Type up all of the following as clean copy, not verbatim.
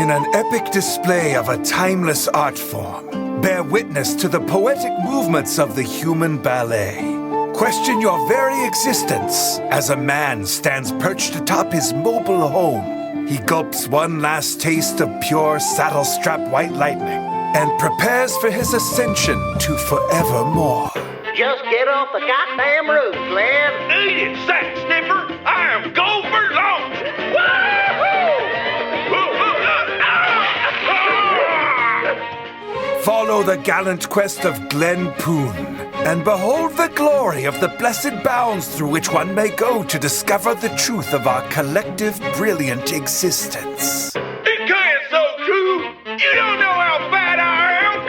In an epic display of a timeless art form, bear witness to the poetic movements of the human ballet. Question your very existence as a man stands perched atop his mobile home. He gulps one last taste of pure saddle-strap white lightning and prepares for his ascension to forevermore. Just get off the goddamn roof, Glenn. Eat it, sack sniffer! I am go for launch! Follow the gallant quest of Glenn Poon, and behold the glory of the blessed bounds through which one may go to discover the truth of our collective brilliant existence. It can't so true! You don't know how bad I am!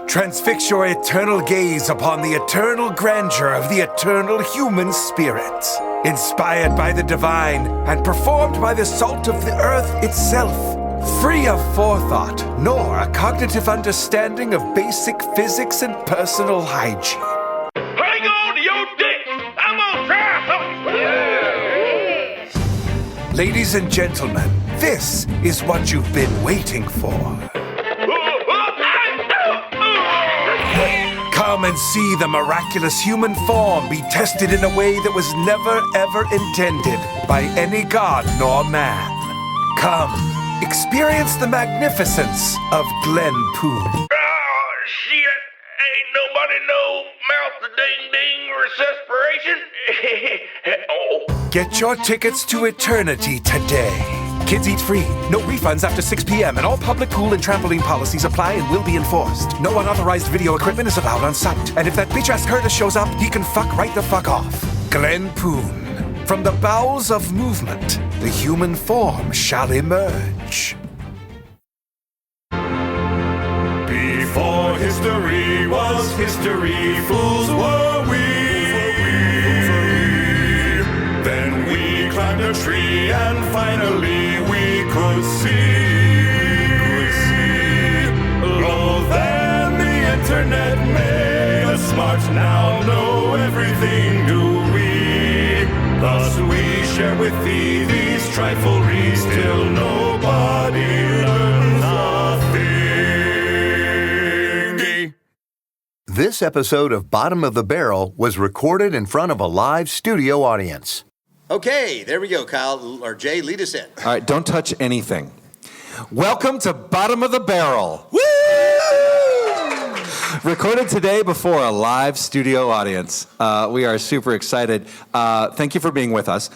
Transfix your eternal gaze upon the eternal grandeur of the eternal human spirit, inspired by the divine and performed by the salt of the earth itself, free of forethought nor a cognitive understanding of basic physics and personal hygiene. Hang on to your dick! I'm gonna try something! Ladies and gentlemen, this is what you've been waiting for. Come and see the miraculous human form be tested in a way that was never ever intended by any god nor man. Come, experience the magnificence of Glenn Poon. Oh, shit! Ain't nobody no mouth to ding-ding resuscitation? Oh. Get your tickets to eternity today. Kids eat free, no refunds after 6 p.m., and all public pool and trampoline policies apply and will be enforced. No unauthorized video equipment is allowed on site. And if that bitch-ass Curtis shows up, he can fuck right the fuck off. Glenn Poon. From the bowels of movement, the human form shall emerge. Before history was history, fools were we. Then we climbed a tree and finally we could see. Oh, then the internet made us smart, now know everything, do we? Thus we share with thee these trifleries, till nobody learns nothing. This episode of Bottom of the Barrel was recorded in front of a live studio audience. Okay, there we go, Kyle, or Jay, lead us in. All right, don't touch anything. Welcome to Bottom of the Barrel. Woo! Recorded today before a live studio audience. We are super excited. Thank you for being with us.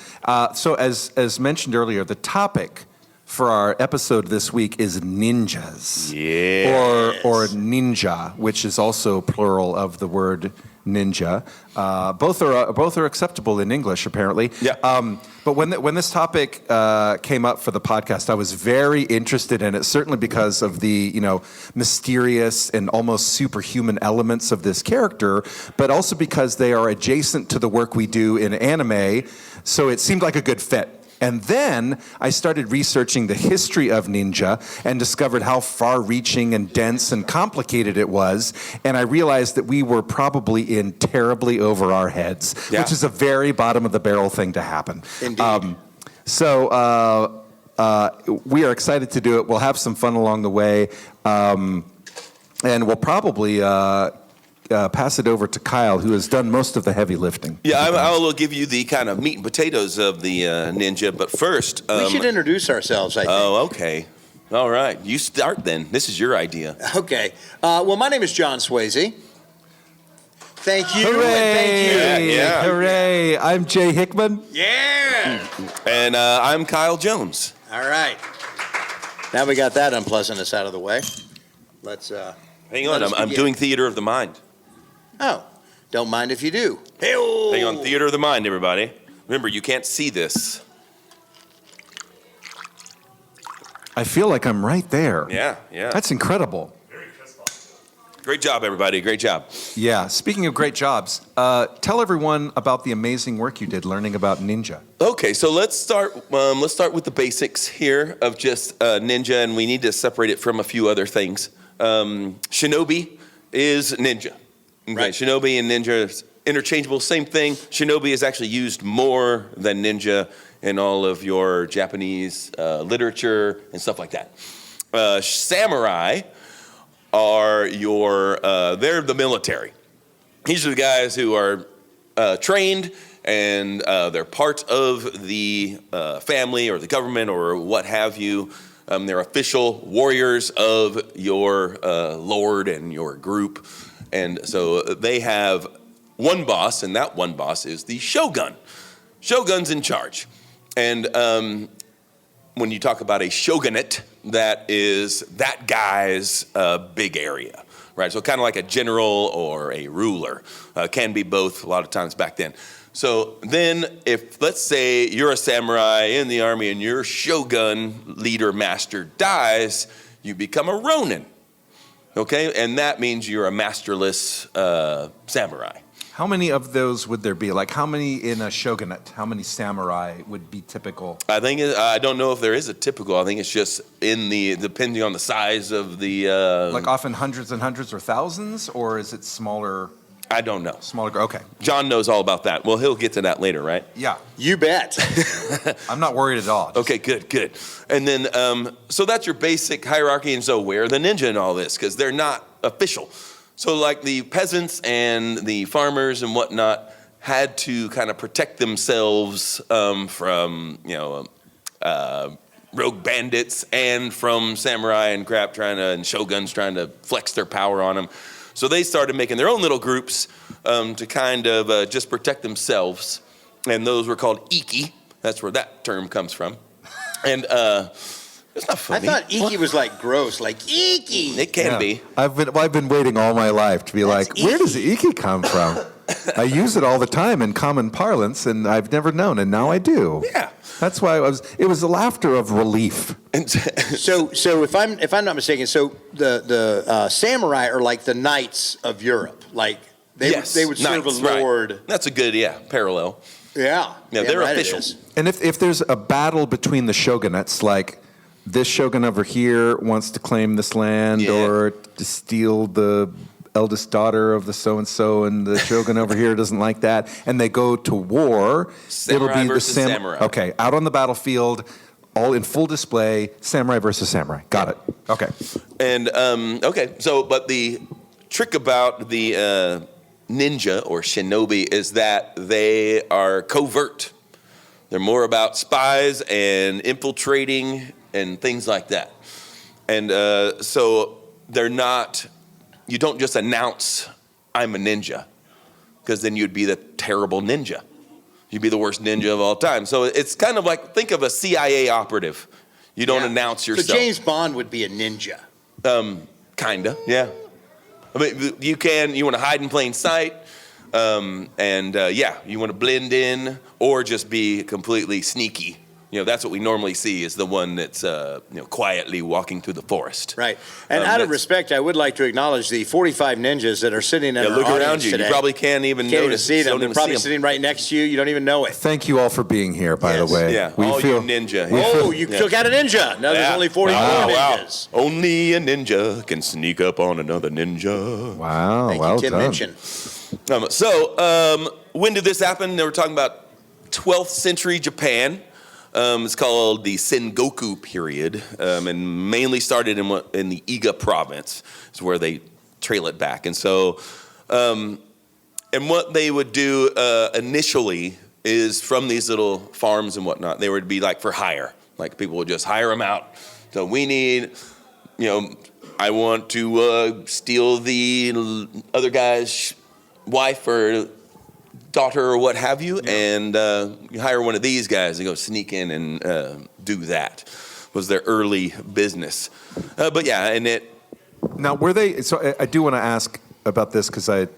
So as mentioned earlier, the topic for our episode this week is ninjas. Yes. Or ninja, which is also plural of the word ninja. Both are acceptable in English, apparently. Yeah. But when this topic came up for the podcast, I was very interested in it, certainly because of the mysterious and almost superhuman elements of this character, but also because they are adjacent to the work we do in anime, so it seemed like a good fit. And then I started researching the history of ninja and discovered how far-reaching and dense and complicated it was. And I realized that we were probably in terribly over our heads, which is a very bottom-of-the-barrel thing to happen. Indeed. So we are excited to do it. We'll have some fun along the way. And we'll probably pass it over to Kyle, who has done most of the heavy lifting. Yeah, I will give you the kind of meat and potatoes of the ninja, but first... we should introduce ourselves, I think. Oh, okay. All right. You start then. This is your idea. Okay. Well, my name is John Swayze. Thank you. Hooray! And thank you. Yeah. Hooray! I'm Jay Hickman. Yeah. And I'm Kyle Jones. All right. Now we got that unpleasantness out of the way. Let's Hang on, I'm doing theater of the mind. Oh, don't mind if you do. Hang on, theater of the mind, everybody. Remember, you can't see this. I feel like I'm right there. Yeah. That's incredible. Great job, everybody. Great job. Yeah. Speaking of great jobs, tell everyone about the amazing work you did learning about ninja. Okay, so let's start with the basics here of just ninja, and we need to separate it from a few other things. Shinobi is ninja. Okay, Right. Shinobi and ninja interchangeable, same thing. Shinobi is actually used more than ninja in all of your Japanese literature and stuff like that. Samurai are they're the military. These are the guys who are trained, and they're part of the family or the government or what have you. They're official warriors of your lord and your group. And so they have one boss, and that one boss is the shogun. Shogun's in charge. And when you talk about a shogunate, that is that guy's big area, right? So kind of like a general or a ruler. Can be both a lot of times back then. So then if, let's say, you're a samurai in the army and your shogun leader master dies, you become a ronin, okay? And that means you're a masterless samurai. How many of those would there be? Like, how many in a shogunate? How many samurai would be typical? I don't know if there is a typical. I think it's just depending on the size of the... like often hundreds and hundreds or thousands, or is it smaller? I don't know. Smaller, okay. John knows all about that. Well, he'll get to that later, right? Yeah. You bet. I'm not worried at all. Okay, good. And then, so that's your basic hierarchy. And so where are the ninja in all this? Because they're not official. So like the peasants and the farmers and whatnot had to kind of protect themselves from, rogue bandits and from samurai and crap and shoguns trying to flex their power on them. So they started making their own little groups to kind of just protect themselves. And those were called iki. That's where that term comes from. And it's not funny. I thought iki was like gross, like iki. It can be. I've been waiting all my life to be where does iki come from? I use it all the time in common parlance, and I've never known, and now I do. Yeah. That's why it was the laughter of relief. So if I'm not mistaken, so the samurai are like the knights of Europe, like they would serve knights, a lord. Right. That's a good parallel. Yeah, they're right, official. And if there's a battle between the shogunates, like this shogun over here wants to claim this land or to steal the eldest daughter of the so-and-so, and the shogun over here doesn't like that, and they go to war, samurai it'll be versus the samurai. Okay, out on the battlefield, all in full display, samurai versus samurai. Got it. Okay. And, but the trick about the ninja or shinobi is that they are covert. They're more about spies and infiltrating and things like that. And so they're not... You don't just announce, I'm a ninja, because then you'd be the terrible ninja. You'd be the worst ninja of all time. So it's kind of like, think of a CIA operative. You don't announce yourself. So James Bond would be a ninja. Kinda, yeah. I mean, you want to hide in plain sight, you want to blend in or just be completely sneaky. That's what we normally see is the one that's, quietly walking through the forest. Right. And out of respect, I would like to acknowledge the 45 ninjas that are sitting in our look audience around you. today. You probably can't even Can't even notice. see them. Don't They're even probably see 'em. sitting right next to you. You don't even know it. Thank you all for being here, by the way. Yeah, you ninja. You took out a ninja. Now there's only 44 ninjas. Only a ninja can sneak up on another ninja. Wow, Thank well you, Tim done. Minchin. When did this happen? They were talking about 12th century Japan. It's called the Sengoku period, and mainly started in the Iga province, is where they trail it back. And so, and what they would do initially is from these little farms and whatnot, they would be like for hire. Like people would just hire them out. So we need, I want to steal the other guy's wife or daughter or what have you, and you hire one of these guys to go sneak in and do that. Was their early business. Now, were they? So I do want to ask about this because I,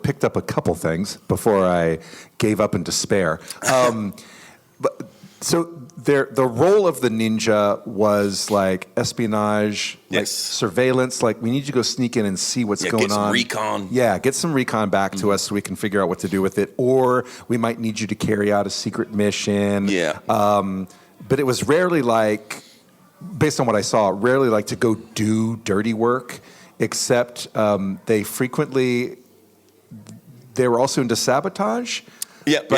picked up a couple things before I gave up in despair. So the role of the ninja was like espionage, like surveillance. Like we need you to go sneak in and see what's going get some on. Recon. Yeah, get some recon back to us so we can figure out what to do with it. Or we might need you to carry out a secret mission. Yeah. But it was rarely like, based on what I saw, rarely like to go do dirty work, except they frequently they were also into sabotage. Yep.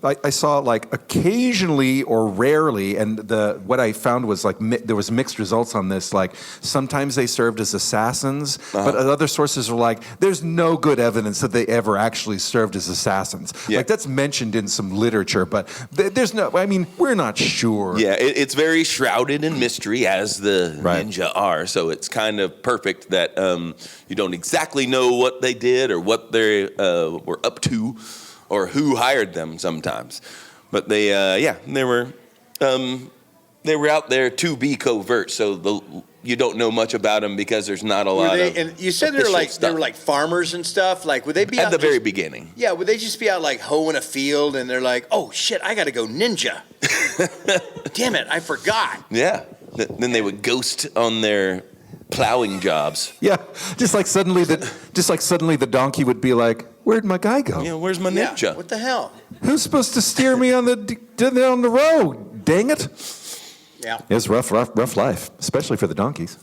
I saw like occasionally or rarely, and what I found was like there was mixed results on this. Like sometimes they served as assassins, but other sources are like, there's no good evidence that they ever actually served as assassins. Yeah. Like that's mentioned in some literature, but there's no. I mean, we're not sure. Yeah, it's very shrouded in mystery, as the ninja are. So it's kind of perfect that you don't exactly know what they did or what they were up to, or who hired them sometimes. But they were out there to be covert. So you don't know much about them because there's not a lot of. And you said they were like farmers and stuff. Like, would they be at out the very beginning? Yeah, would they just be out like hoeing a field and they're like, oh shit, I got to go ninja. Damn it, I forgot. Yeah. Then they would ghost on their plowing jobs. Yeah, just like suddenly the donkey would be like, "Where'd my guy go? Yeah, where's my ninja? Yeah, what the hell? Who's supposed to steer me on the road? Dang it!" Yeah, it's rough life, especially for the donkeys.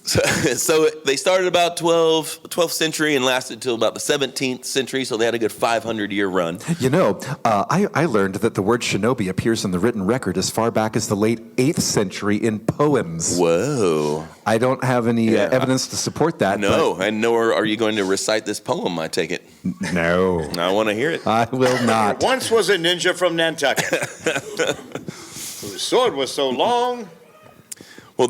So they started about 12th century and lasted till about the 17th century. So they had a good 500-year run. You know, I learned that the word shinobi appears in the written record as far back as the late 8th century in poems. Whoa! I don't have any evidence to support that. No, and nor are you going to recite this poem, I take it. No. I want to hear it. I will not. There once was a ninja from Nantucket whose sword was so long. Well,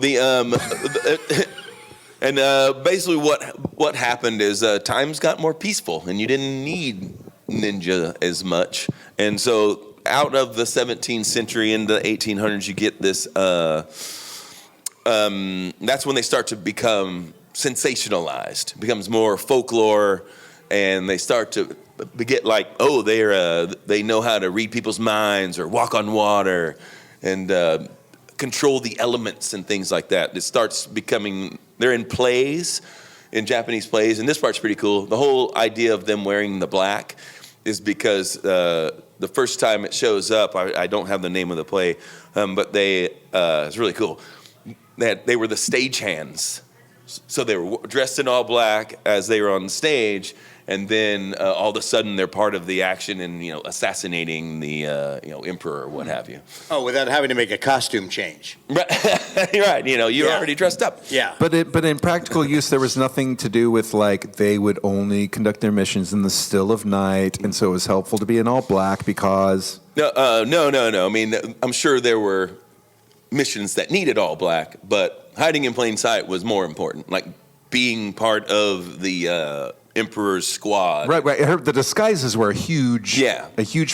basically what happened is times got more peaceful, and you didn't need ninja as much, and so out of the 17th century into the 1800s, you get this. That's when they start to become sensationalized, becomes more folklore, and they start to get like, oh, they know how to read people's minds or walk on water, and control the elements and things like that. It starts becoming, they're in plays, in Japanese plays, and this part's pretty cool. The whole idea of them wearing the black is because the first time it shows up, I don't have the name of the play, but it's really cool. They were the stagehands. So they were dressed in all black as they were on the stage, and then all of a sudden they're part of the action in assassinating the emperor or what have you. Oh, without having to make a costume change. Right, right. You're already dressed up. Yeah. But in practical use, there was nothing to do with like they would only conduct their missions in the still of night, and so it was helpful to be in all black because. No. I mean, I'm sure there were missions that needed all black, but hiding in plain sight was more important. Like being part of the Emperor's squad. Right. I heard the disguises were a huge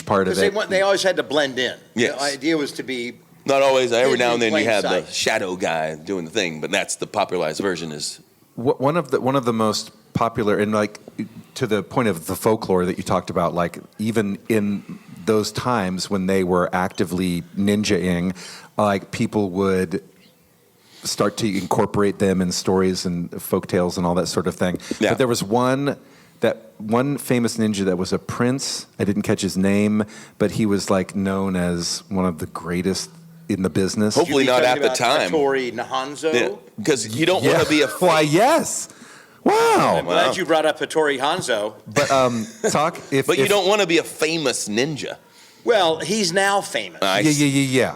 part of it. Because they always had to blend in. Yes. The idea was to be. Not always. Every now and then you plain have sight. the shadow guy doing the thing, but that's the popularized version. Is one of the most popular, and like to the point of the folklore that you talked about, like even in those times when they were actively ninja-ing, like people would start to incorporate them in stories and folktales and all that sort of thing. Yeah. But there was one famous ninja that was a prince. I didn't catch his name, but he was like known as one of the greatest in the business. hopefully not at the time. Hattori Hanzo. Because you don't want to be a. Why, yes. Wow. I'm glad you brought up Hattori Hanzo. But But you don't want to be a famous ninja. Well, he's now famous. Yeah.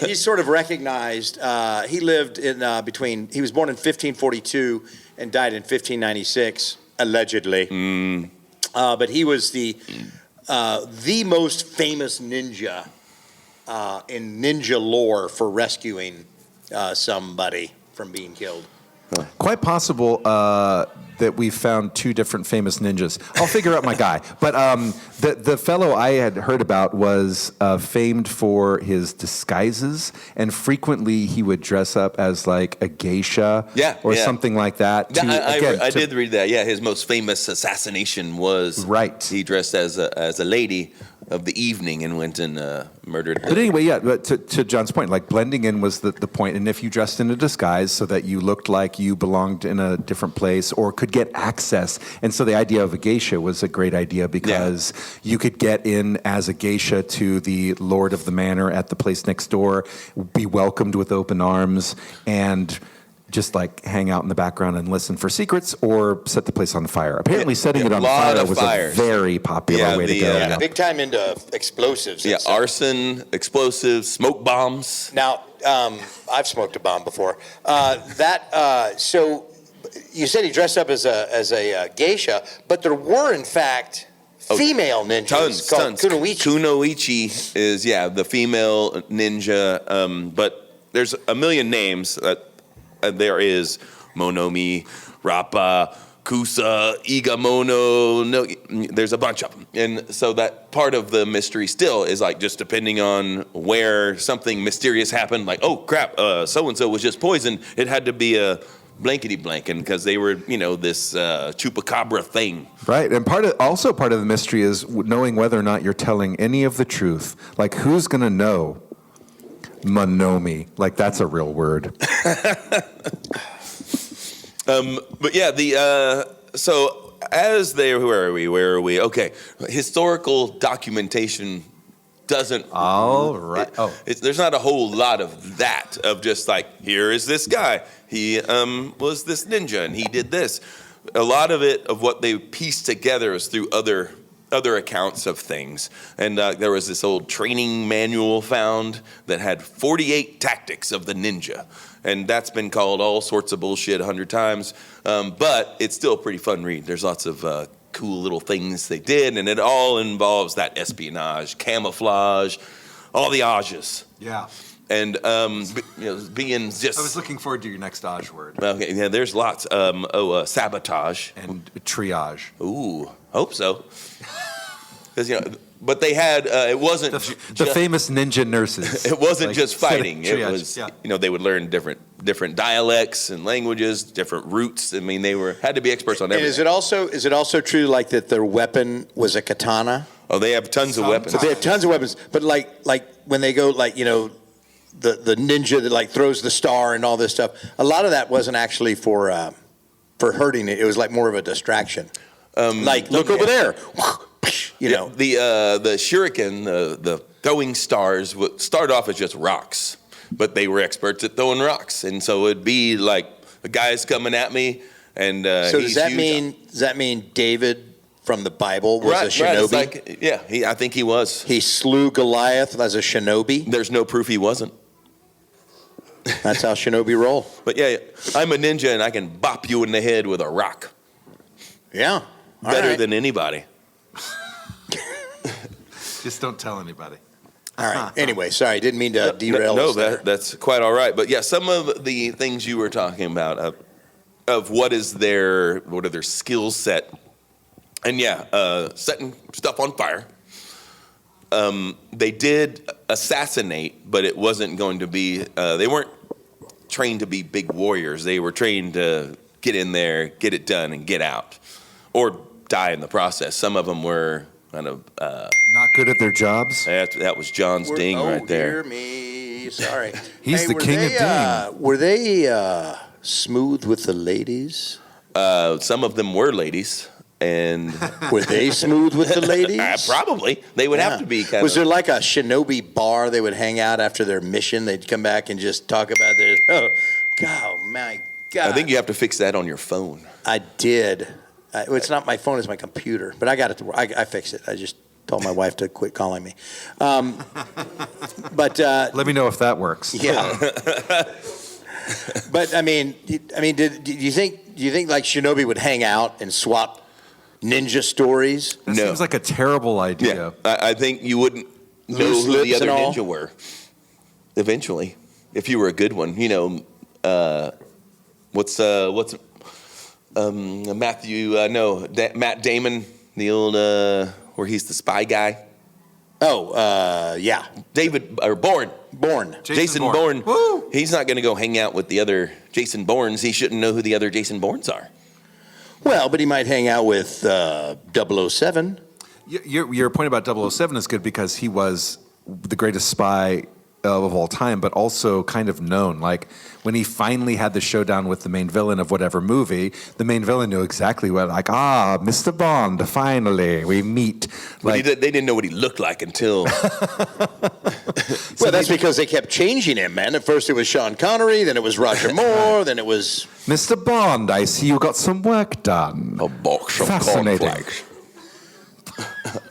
He's sort of recognized. He lived in he was born in 1542 and died in 1596, allegedly. But he was the most famous ninja in ninja lore for rescuing somebody from being killed. Quite possible that we found two different famous ninjas. I'll figure out my guy. But the fellow I had heard about was famed for his disguises, and frequently he would dress up as like a geisha or something like that. I did read that. Yeah, his most famous assassination was he dressed as a lady of the evening and went and murdered. But anyway, but to John's point, like blending in was the point. And if you dressed in a disguise so that you looked like you belonged in a different place or could get access. And so the idea of a geisha was a great idea because you could get in as a geisha to the lord of the manor at the place next door, be welcomed with open arms, and just like hang out in the background and listen for secrets, or set the place on fire. Apparently, setting it on lot fire of was fires. a very popular way to go. Yeah, big time into explosives. Yeah, arson, explosives, smoke bombs. Now, I've smoked a bomb before. So you said he dressed up as a geisha, but there were in fact female ninjas Tons. Kunoichi. Kunoichi is the female ninja, but there's a million names. There is Monomi, Rappa, Kusa, Igamono. No, there's a bunch of them, and so that part of the mystery still is like just depending on where something mysterious happened. Like, oh crap, so and so was just poisoned. It had to be a blankety blank, and because they were, this chupacabra thing. Right, and part of the mystery is knowing whether or not you're telling any of the truth. Like, who's gonna know? Monomi, like that's a real word. But yeah, so as where are we? Okay, historical documentation doesn't. All right. There's not a whole lot of that, of just like, here is this guy. He was this ninja and he did this. A lot of it, of what they pieced together, is through other accounts of things. And there was this old training manual found that had 48 tactics of the ninja. And that's been called all sorts of bullshit 100 times. But it's still a pretty fun read. There's lots of cool little things they did, and it all involves that espionage, camouflage, all the ages. Yeah. And being just. I was looking forward to your next Aj word. Okay, yeah, there's lots. Sabotage and triage. Ooh, hope so. Because but they had it wasn't the famous ninja nurses. It wasn't just fighting. It was yeah. They would learn different dialects and languages, different roots. I mean, they had to be experts on everything. And is it also true like that their weapon was a katana? Oh, they have tons of weapons. So they have tons of weapons, but like when they go the ninja that like throws the star and all this stuff, a lot of that wasn't actually for hurting it. It was like more of a distraction. Look over there. The shuriken, the throwing stars would start off as just rocks, but they were experts at throwing rocks, and so it'd be like a guy's coming at me, and so does that mean David from the Bible was a shinobi? I think he was. He slew Goliath as a shinobi. There's no proof he wasn't. That's how shinobi roll. But yeah, I'm a ninja and I can bop you in the head with a rock. Yeah. Better than anybody. Just don't tell anybody. All right. Anyway, sorry, didn't mean to derail. No, that's quite all right. But yeah, some of the things you were talking about of what are their skill set, and setting stuff on fire. They did assassinate, but it wasn't going to be. They weren't trained to be big warriors. They were trained to get in there, get it done, and get out, or die in the process. Some of them were kind of not good at their jobs. That was John's ding right there. Dear me, sorry. He's the king of ding. Were they smooth with the ladies? Some of them were ladies. And were they smooth with the ladies? Probably. They would have to be kind of. Was there like a shinobi bar they would hang out after their mission? They'd come back and just talk about their, my God. I think you have to fix that on your phone. I did. It's not my phone, it's my computer. But I got it to work. I fixed it. I just told my wife to quit calling me. But let me know if that works. Yeah. But I mean, do you think like shinobi would hang out and swap ninja stories? That seems like a terrible idea. Yeah. I think you wouldn't know who the other ninja were. Eventually, if you were a good one, what's Matthew? Matt Damon, the old where he's the spy guy. David or Bourne. Jason Bourne. Woo! He's not going to go hang out with the other Jason Bournes. He shouldn't know who the other Jason Bournes are. Well, but he might hang out with 007. Your point about 007 is good because he was the greatest spy of all time, but also kind of known. Like when he finally had the showdown with the main villain of whatever movie, the main villain knew exactly what, like, Mr. Bond, finally, we meet. But they didn't know what he looked like until... Well, that's because they kept changing him, man. At first it was Sean Connery, then it was Roger Moore, then it was... Mr. Bond, I see you got some work done. A box of Fascinating. cornflakes.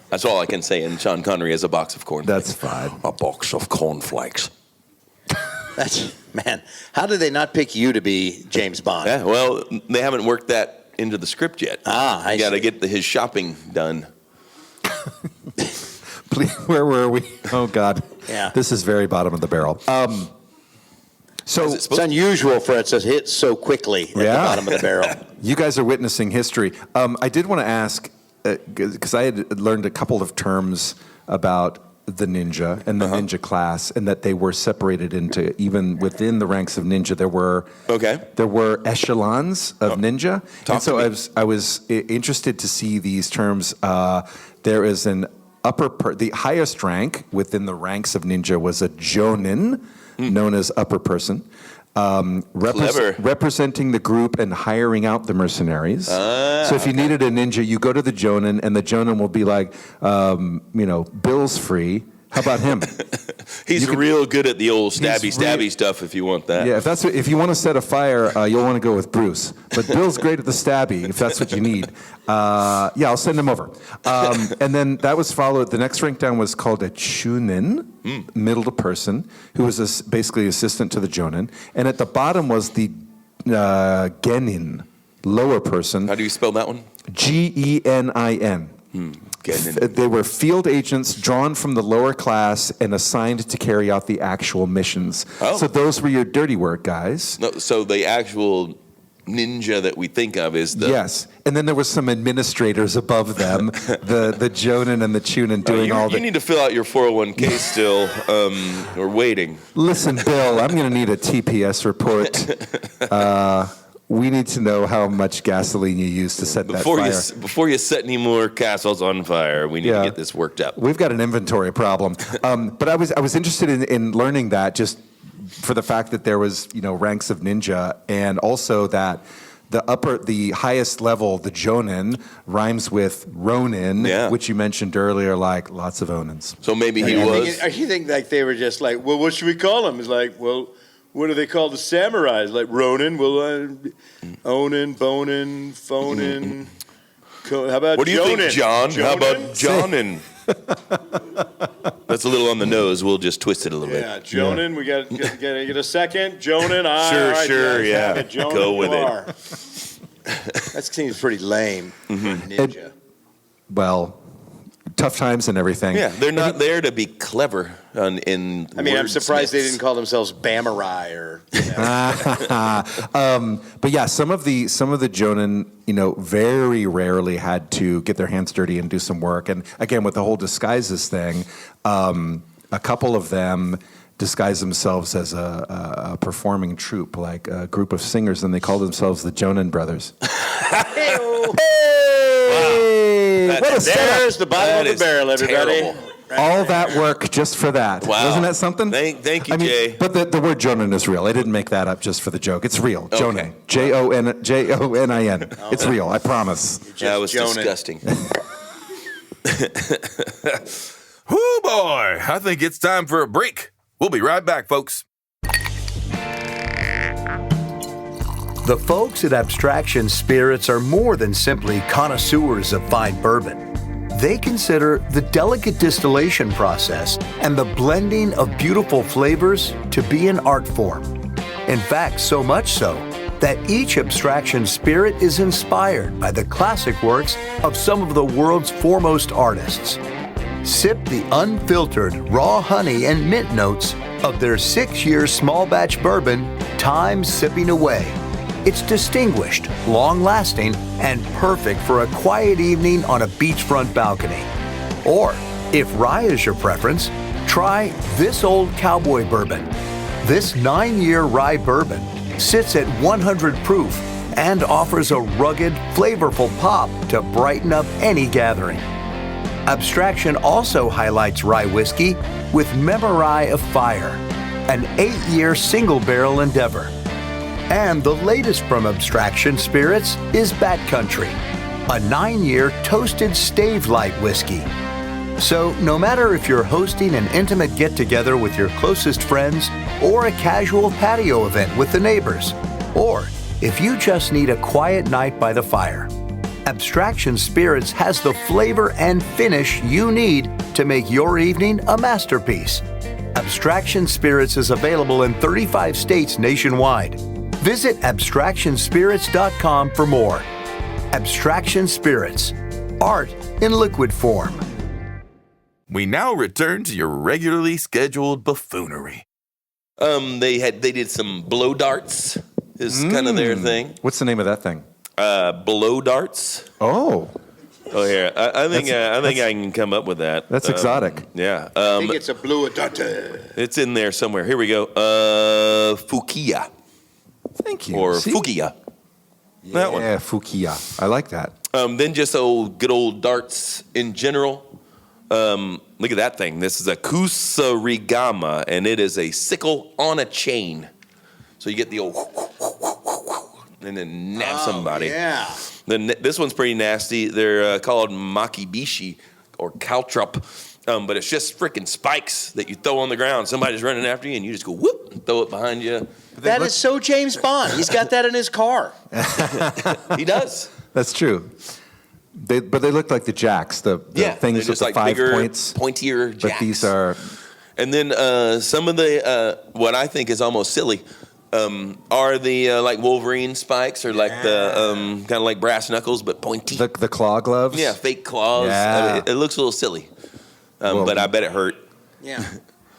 That's all I can say in Sean Connery as a box of cornflakes. That's fine. A box of cornflakes. Man, how did they not pick you to be James Bond? Yeah, well, they haven't worked that into the script yet. I You got to see. get his shopping done. Where were we? Oh, God. Yeah. This is very bottom of the barrel. So Is it It's supposed- unusual for it to hit so quickly at the Yeah. bottom of the barrel. you guys are witnessing history. I did want to ask, because I had learned a couple of terms about the ninja and the ninja class, and that they were separated into, even within the ranks of ninja, there were echelons of ninja. Talk And so to me. I was interested to see these terms. There is an the highest rank within the ranks of ninja was a jonin, known as upper person. Clever. Representing the group and hiring out the mercenaries. So if you needed a ninja, you go to the Jonin, and the Jonin will be like, Bill's free. How about him? He's real good at the old stabby re- stuff if you want that. Yeah, if you want to set a fire, you'll want to go with Bruce. But Bill's great at the stabby, if that's what you need. I'll send him over. And then that was followed. The next rank down was called a chunin, middle person, who was basically assistant to the jonin. And at the bottom was the genin, lower person. How do you spell that one? Genin. They were field agents drawn from the lower class and assigned to carry out the actual missions. Oh. So those were your dirty work guys. No, so the actual ninja that we think of is the... Yes. And then there was some administrators above them, the Jonin and the Chunin doing all the... You need to fill out your 401k still. We're waiting. Listen, Bill, I'm going to need a TPS report. We need to know how much gasoline you used to set that fire. Before you set any more castles on fire, we need to get this worked up. We've got an inventory problem. But I was interested in learning that, just for the fact that there was ranks of ninja, and also that the highest level, the Jonin, rhymes with Ronin, which you mentioned earlier, like lots of Onins. So maybe he was. You think like they were just like, well, what should we call him? It's like, well, what do they call the samurais? Like Ronin? Well, Onin, Bonin, Phonin. How about What do you Jonin? think, John? How about Jonin? Jonin? That's a little on the nose. We'll just twist it a little Yeah, Jonin. We got get a second. Jonin. Sure, guys, yeah. have it. Jonin, Go with you it. are. That seems pretty lame. for a Ninja. Well, tough times and everything. Yeah, they're not there to be clever in I'm surprised they wordsmiths. didn't call themselves Bamurai or. But yeah, some of the Jonin, very rarely had to get their hands dirty and do some work. And again, with the whole disguises thing, a couple of them disguised themselves as a performing troupe, like a group of singers, and they called themselves the Jonin Brothers. Hey! What a setup. There's the bottom of the barrel, everybody. Terrible. All that work just for that. Wow. Wasn't that something? Thank you, Jay. But the word Jonin is real. I didn't make that up just for the joke. It's real. Jonin. Jonin. It's real. I promise. That was Jonin. disgusting. Whoo, boy. I think it's time for a break. We'll be right back, folks. The folks at Abstraction Spirits are more than simply connoisseurs of fine bourbon. They consider the delicate distillation process and the blending of beautiful flavors to be an art form. In fact, so much so that each Abstraction Spirit is inspired by the classic works of some of the world's foremost artists. Sip the unfiltered raw honey and mint notes of their 6-year small batch bourbon, Time Sipping Away. It's distinguished, long-lasting, and perfect for a quiet evening on a beachfront balcony. Or, if rye is your preference, try This Old Cowboy Bourbon. This 9-year rye bourbon sits at 100 proof and offers a rugged, flavorful pop to brighten up any gathering. Abstraction also highlights rye whiskey with Memory of Fire, an 8-year single-barrel endeavor. And the latest from Abstraction Spirits is Backcountry, a 9-year toasted stave light whiskey. So no matter if you're hosting an intimate get-together with your closest friends or a casual patio event with the neighbors, or if you just need a quiet night by the fire, Abstraction Spirits has the flavor and finish you need to make your evening a masterpiece. Abstraction Spirits is available in 35 states nationwide. Visit abstractionspirits.com for more. Abstraction Spirits, art in liquid form. We now return to your regularly scheduled buffoonery. They did some blow darts. Is kind of their thing. What's the name of that thing? Blow darts. Oh, Here. I think I can come up with that. that's exotic. Yeah. I think it's a blue dart. It's in there somewhere. Here we go. Fukiya Thank you. or See? Fukiya. That one. Yeah, Fukiya. I like that. Then just good old darts in general. Look at that thing. This is a kusarigama, and it is a sickle on a chain. So you get the old and then nab somebody. Yeah. Then this one's pretty nasty. They're called makibishi or caltrop, but it's just freaking spikes that you throw on the ground. Somebody's running after you, and you just go whoop and throw it behind you. That is so James Bond. He's got that in his car. He does. That's true. But they look like the jacks, the things with the like 5 bigger, points. pointier jacks. But these are... And then some of the, what I think is almost silly, are the like Wolverine spikes or like the kind of like brass knuckles but pointy. The claw gloves? Yeah, fake claws. Yeah. It looks a little silly, but I bet it hurt. Yeah.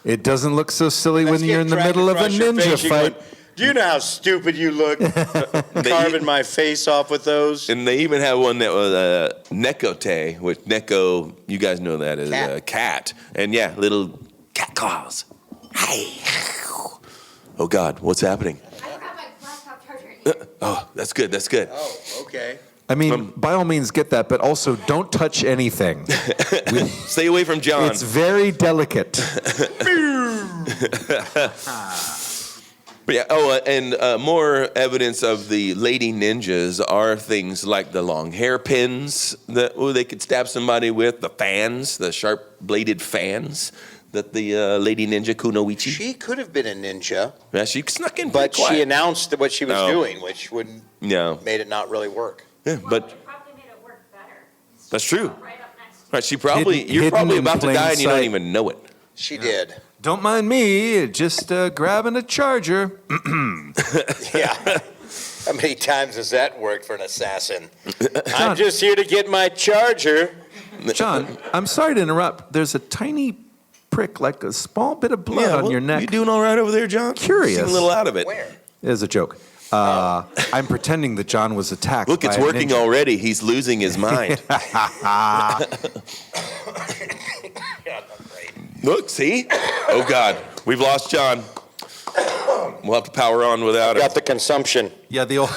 It doesn't look so silly when you're in the middle of a ninja fight. Do you know how stupid you look carving my face off with those? And they even have one that was nekote, which neko, you guys know that is a cat. And yeah, little cat claws. Hey. Oh, God, what's happening? I don't have my laptop charger. Oh, that's good, that's good. Oh, okay. I mean, by all means get that, but also don't touch anything. Stay away from John. It's very delicate. But yeah, and more evidence of the lady ninjas are things like the long hairpins that they could stab somebody with, the fans, the sharp-bladed fans that the lady ninja Kunoichi. She could have been a ninja. Yeah, she snuck in But pretty quiet. she announced what she was doing, which made it not really work. Yeah, but It probably made it work better. that's true. Right up next. Right, you're Hidden probably in about to plain die and you don't sight. even know it. She did. Don't mind me, just grabbing a charger. Yeah. How many times has that worked for an assassin? I'm just here to get my charger. John, I'm sorry to interrupt. There's a tiny prick, like a small bit of blood on your neck. You doing all right over there, John? Curious. Seem a little out of it. Where? It is a joke. I'm pretending that John was attacked. Look, it's by a working ninja. already. He's losing his mind. Look, see? Oh, God. We've lost John. We'll have to power on without him. Got the consumption. Yeah, the old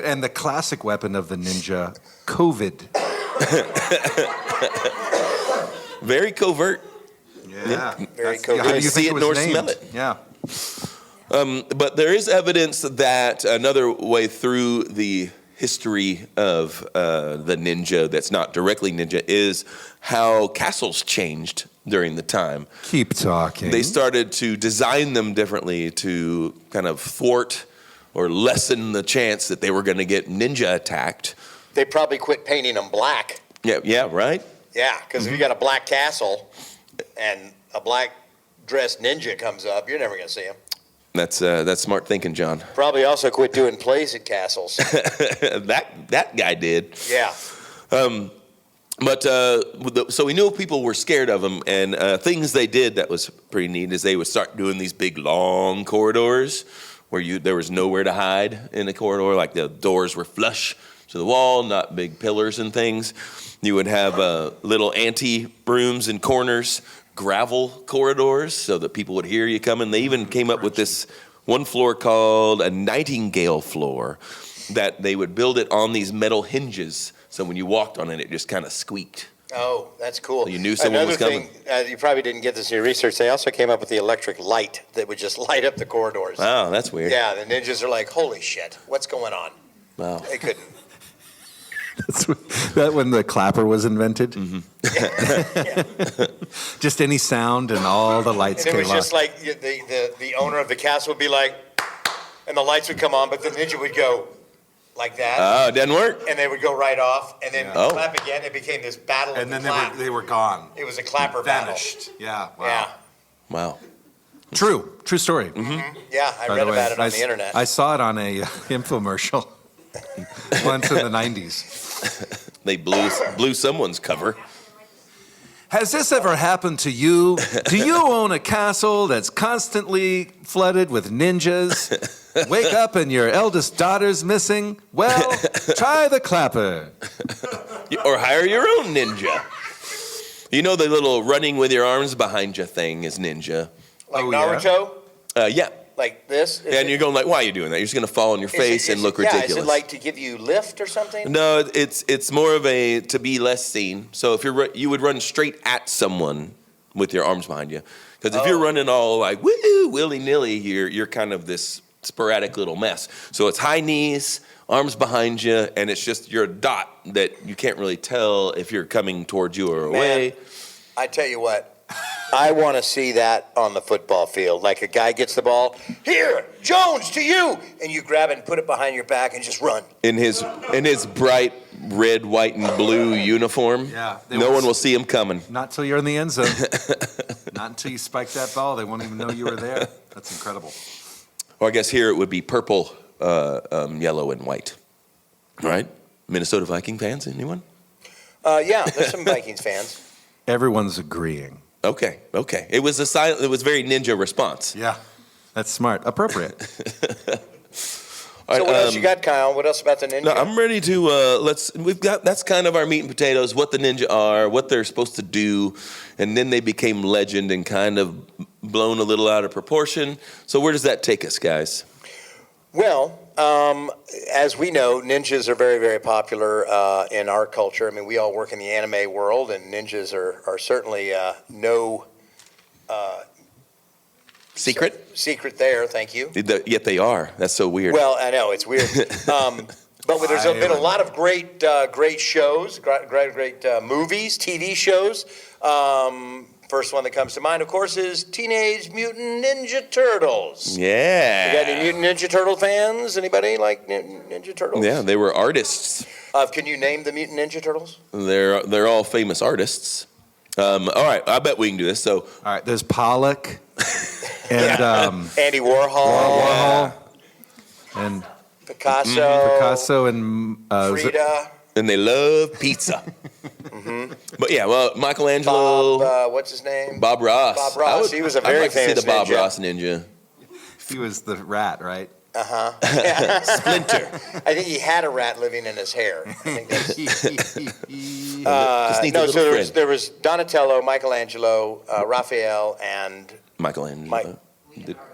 and the classic weapon of the ninja, COVID. Very covert. Yeah, Very How covert. do you See think it was nor named? smell it. Yeah. But there is evidence that another way through the history of the ninja that's not directly ninja is how castles changed during the time. Keep talking. They started to design them differently to kind of thwart or lessen the chance that they were going to get ninja attacked. They probably quit painting them black. Yeah, right? Yeah, because if you got a black castle and a black dressed ninja comes up, you're never going to see him. That's smart thinking, John. Probably also quit doing plays at castles. that guy did. Yeah. So we knew people were scared of them, and things they did that was pretty neat is they would start doing these big long corridors where there was nowhere to hide in the corridor, like the doors were flush to the wall, not big pillars and things. You would have little ante-rooms and corners, gravel corridors so that people would hear you coming. They even came up with this one floor called a nightingale floor that they would build it on these metal hinges. So when you walked on it, it just kind of squeaked. Oh, that's cool. You knew someone was coming. Another thing, you probably didn't get this in your research, they also came up with the electric light that would just light up the corridors. Oh, that's weird. Yeah, the ninjas are like, holy shit, what's going on? Wow. They couldn't. That when the clapper was invented. Just any sound and all the lights And it came was on. just like the owner of the castle would be like, and the lights would come on, but the ninja would go like that. Oh, it didn't work? And they would go right off, and then Oh. clap again. It became this battle of and the then clap. they were gone. It was a clapper Vanished. Yeah. Wow. battle. Wow. True story. Yeah, I By read the way, about it on I the s- internet. I saw it on a infomercial once in the 90s. They blew someone's cover. Has this ever happened to you? Do you own a castle that's constantly flooded with ninjas? Wake up and your eldest daughter's missing? Well, try the clapper. Or hire your own ninja. You know the little running with your arms behind you thing is ninja. Like Oh, yeah? Naruto? Yeah. Like this? Is And it- you're going like, why are you doing that? You're just going to fall on your is it- face and is look it- yeah, ridiculous. Is it like to give you lift or something? No, it's more of a to be less seen. So if you would run straight at someone with your arms behind you, because if you're running all like woo willy nilly, you're kind of this sporadic little mess. So it's high knees, arms behind you, and it's just you're a dot that you can't really tell if you're coming towards you or away. I tell you what, I want to see that on the football field. Like a guy gets the ball, here, Jones, to you, and you grab it and put it behind your back and just run. In his bright red, white, and blue uniform. Yeah, No one will see him coming. Not till you're in the end zone. Not until you spike that ball. They won't even know you were there. That's incredible. Or I guess here it would be purple, yellow, and white. All right? Minnesota Viking fans, anyone? Yeah, there's some Vikings fans. Everyone's agreeing. Okay. It was it was very ninja response. Yeah. That's smart. Appropriate. All right, So what else you got, Kyle? What else about the ninja? No, I'm ready to that's kind of our meat and potatoes, what the ninja are, what they're supposed to do, and then they became legend and kind of blown a little out of proportion. So where does that take us, guys? Well, as we know, ninjas are very, very popular in our culture. I mean, we all work in the anime world, and ninjas are certainly no secret there. Thank you. Yet they are. That's so weird. Well, I know it's weird, but there's been a lot of great shows, great movies, TV shows. First one that comes to mind, of course, is Teenage Mutant Ninja Turtles. Yeah. You got any Mutant Ninja Turtle fans? Anybody like Ninja Turtles? Yeah, they were artists. Can you name the Mutant Ninja Turtles? They're all famous artists. All right, I bet we can do this. So, all right, there's Pollock and Andy Warhol, and Picasso, and Frida. And they love pizza. But yeah, well, Michelangelo. Bob, what's his name? Bob Ross. Bob Ross. He was a very I'd like to see famous the Bob ninja. Ross ninja. he was the rat, right? Splinter. I think he had a rat living in his hair. I think that's, Just needs a little so friend. there was Donatello, Michelangelo, Raphael, and Michelangelo.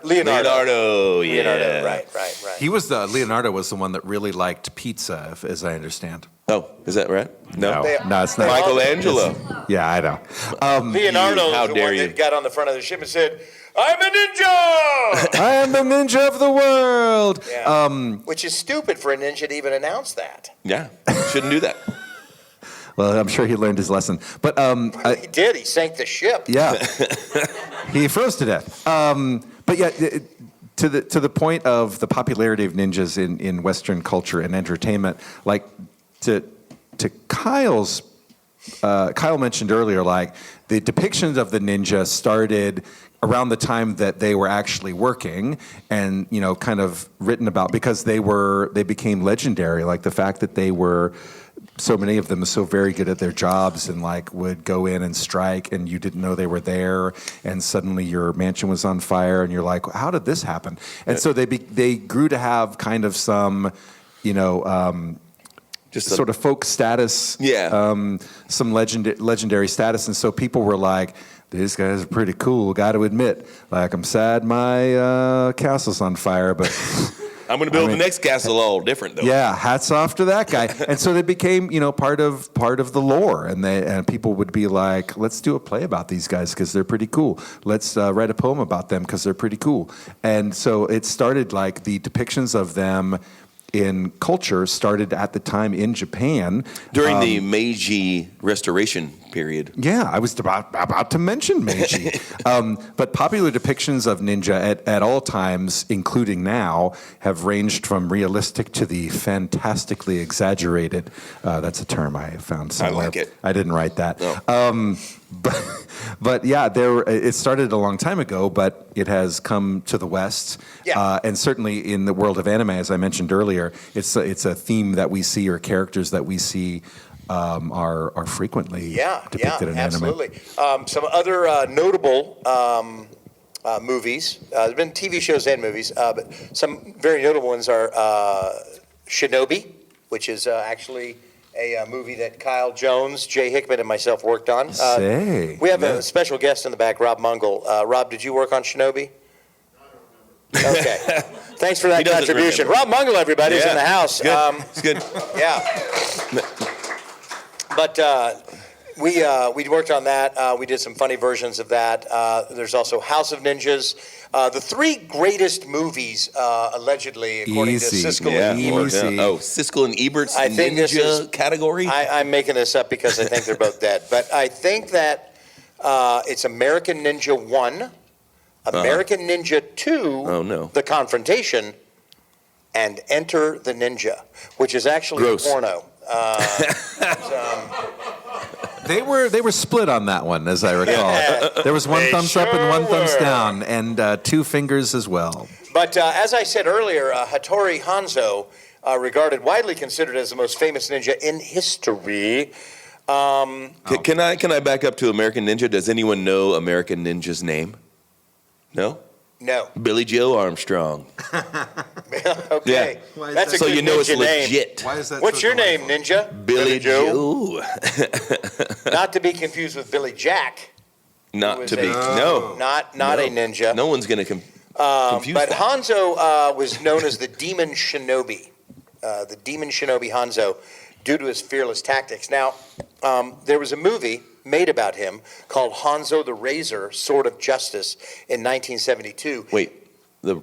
Leonardo. Yeah. Leonardo, right. Leonardo was the one that really liked pizza, as I understand. Oh, is that right? No. No, it's not. Michelangelo. Yeah, I know. Leonardo How was the dare one you. that got on the front of the ship and said, "I'm a ninja!" I am the ninja of the world. Yeah. Which is stupid for a ninja to even announce that. Yeah, shouldn't do that. Well, I'm sure he learned his lesson. But He did. He sank the ship. yeah, he froze to death. But yeah, to the point of the popularity of ninjas in Western culture and entertainment, like to Kyle's. Kyle mentioned earlier, like the depictions of the ninja started around the time that they were actually working, and kind of written about because they became legendary. Like the fact that they were. So many of them are so very good at their jobs and like would go in and strike and you didn't know they were there and suddenly your mansion was on fire and you're like, how did this happen? And so they grew to have kind of some, just sort of folk status, some legendary status. And so people were like, this guy's pretty cool, got to admit. Like, I'm sad my castle's on fire, but I'm going to build the next castle all different, though. Yeah, hats off to that guy. And so they became, part of the lore, and people would be like, let's do a play about these guys because they're pretty cool. Let's write a poem about them because they're pretty cool. And so it started like the depictions of them in culture started at the time in Japan. During the Meiji Restoration period. Yeah, I was about to mention Meiji. But popular depictions of ninja at all times, including now, have ranged from realistic to the fantastically exaggerated. That's a term I found somewhere. I like it. I didn't write that. No. But yeah, it started a long time ago, but it has come to the West. Yeah. And certainly in the world of anime, as I mentioned earlier, it's a theme that we see or characters that we see are frequently depicted in absolutely. anime. Some other notable movies. There's been TV shows and movies, but some very notable ones are Shinobi, which is actually a movie that Kyle Jones, Jay Hickman, and myself worked on. We have a special guest in the back, Rob Mungle. Rob, did you work on Shinobi? Okay. Thanks for that contribution. Rob Mungle, everybody, is in the house. It's good. Yeah. But we worked on that. We did some funny versions of that. There's also House of Ninjas. The three greatest movies, allegedly, according to Siskel and Ebert. Oh, Siskel and Ebert's I think ninja category? I'm making this up because I think they're both dead. But I think that it's American Ninja 1, American Ninja 2, The Confrontation, and Enter the Ninja, which is actually a porno. They were split on that one, as I recall. There was one thumbs up and one thumbs down, and 2 fingers as well. But as I said earlier, Hattori Hanzo, widely considered as the most famous ninja in history. Can I back up to American Ninja? Does anyone know American Ninja's name? No? No. Billy Joe Armstrong. Okay. Yeah. That's a so good you know ninja it's legit. name. Why is that? What's your name, Ninja? Billy Joe. Not to be confused with Billy Jack. Not to be. Not a ninja. No one's going to confuse but that. Hanzo was known as the Demon Shinobi. The Demon Shinobi Hanzo, due to his fearless tactics. Now, there was a movie made about him called Hanzo the Razor, Sword of Justice in 1972. Wait, the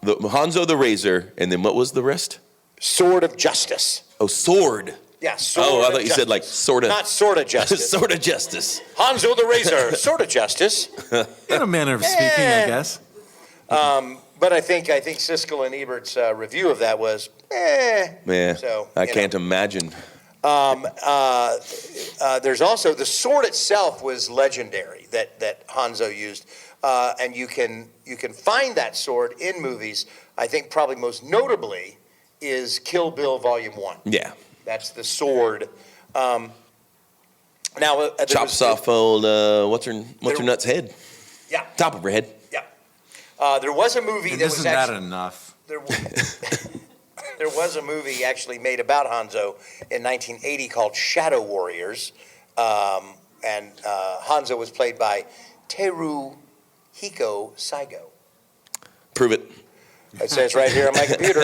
Hanzo the Razor, and then what was the rest? Sword of Justice. Oh, sword. Yeah, Sword Oh, I of thought you Justice. said like sort of. Not Sword of Justice. Sword of Justice. Hanzo the Razor, Sword of Justice. In a manner of speaking, I guess. But I think Siskel and Ebert's review of that was, Yeah, So, I can't imagine. There's also the sword itself was legendary that Hanzo used, and you can find that sword in movies. I think probably most notably is Kill Bill Volume 1. Yeah. That's the sword. Now Chops off old what's her nuts head? Yeah. Top of her head. Yeah. There was a movie And that was isn't that actually, enough? There was a movie actually made about Hanzo in 1980 called Shadow Warriors, and Hanzo was played by Teruhiko Saigo. Prove it. It says right here on my computer.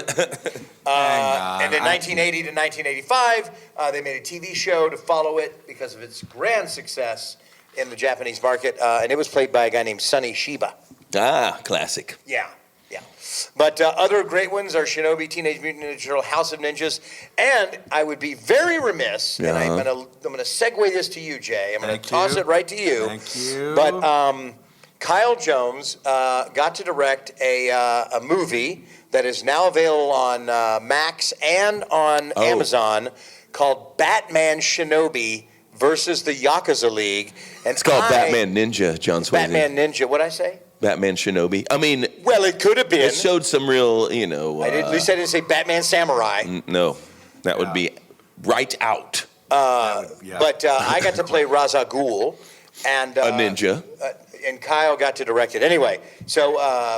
And in 1980 to 1985, they made a TV show to follow it because of its grand success in the Japanese market, and it was played by a guy named Sonny Shiba. Ah, classic. Yeah. But other great ones are Shinobi, Teenage Mutant Ninja Turtle, House of Ninjas, and I would be very remiss, and I'm gonna segue this to you, Jay. I'm gonna toss it right to you. Thank you. But Kyle Jones got to direct a movie that is now available on Max and on Amazon called Batman Shinobi versus the Yakuza League. And It's called Batman Ninja, John Swayze. Batman Ninja. What'd I say? Batman Shinobi. I mean, well, it could have been. It showed some real, at least I didn't say Batman Samurai. No, that would be right out. But I got to play Ra's al Ghul, and a ninja. And Kyle got to direct it. Anyway, so